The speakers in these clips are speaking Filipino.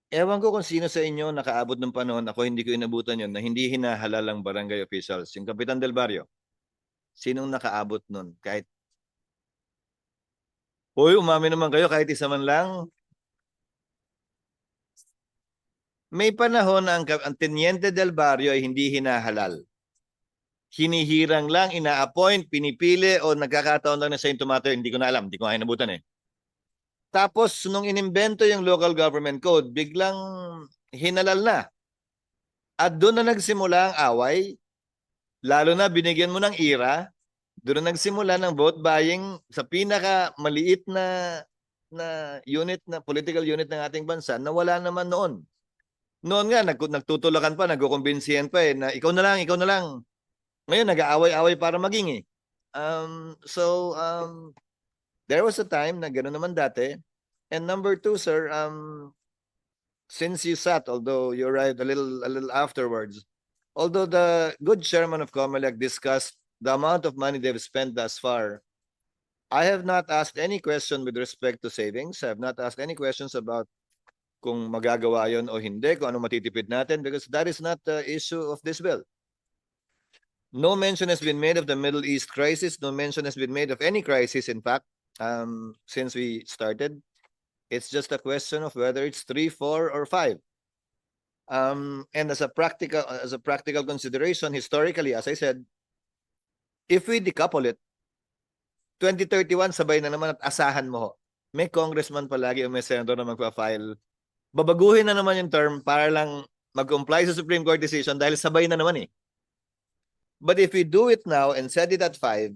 Ewan ko kung sino sa inyo nakaabot ng panahon, ako hindi ko inabutan yun, na hindi hinahalal ang barangay officials. Yung Kapitan del Barrio, sinong nakaabot nun? Kahit, uy, umamin naman kayo kahit isa man lang. May panahon na ang Teniente del Barrio ay hindi hinahalal. Hinihirang lang, ina-appoint, pinipili, o nagkakataon lang na siya yung tumatayo. Hindi ko na alam, hindi ko nga inabutan eh. Tapos, nung inimbento yung local government code, biglang hinalal na. At doon na nagsimula ang away, lalo na binigyan mo ng IRA, doon na nagsimula ng vote buying sa pinaka maliit na unit, na political unit ng ating bansa, na wala naman noon. Noon nga, nagtutulakan pa, nagkukumbinsihan pa eh, na ikaw na lang, ikaw na lang. Ngayon, nag-aaway-away para maging eh. There was a time na gano'n naman dati. And number two, sir, since you sat, although you arrived a little afterwards, although the good chairman of COMELEC discussed the amount of money they've spent thus far, I have not asked any question with respect to savings. I have not asked any questions about kung magagawa yon o hindi, kung ano matitipid natin, because that is not the issue of this bill. No mention has been made of the Middle East crisis. No mention has been made of any crisis, in fact, since we started. It's just a question of whether it's 3, 4, or 5. And as a practical consideration, historically, as I said, if we decouple it, 2031 sabay na naman, at asahan mo, may congressman palagi o may senator na magpa-file. Babaguhin na naman yung term para lang mag-comply sa Supreme Court decision dahil sabay na naman eh. But if we do it now and set it at 5,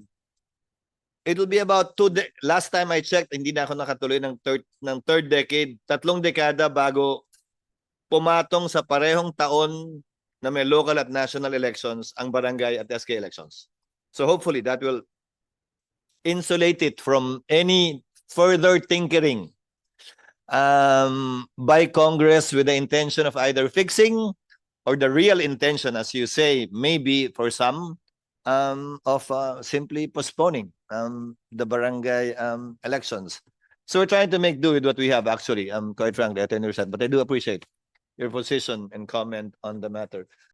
it'll be about last time I checked, hindi na ako nakatuloy ng third decade, 3 dekada bago pumatong sa parehong taon na may local at national elections ang barangay at SK elections. So hopefully that will insulate it from any further tinkering by Congress with the intention of either fixing, or the real intention, as you say, maybe for some, of simply postponing the barangay elections. So we're trying to make do with what we have, actually, quite frankly, at 10%. But I do appreciate your position and comment on the matter.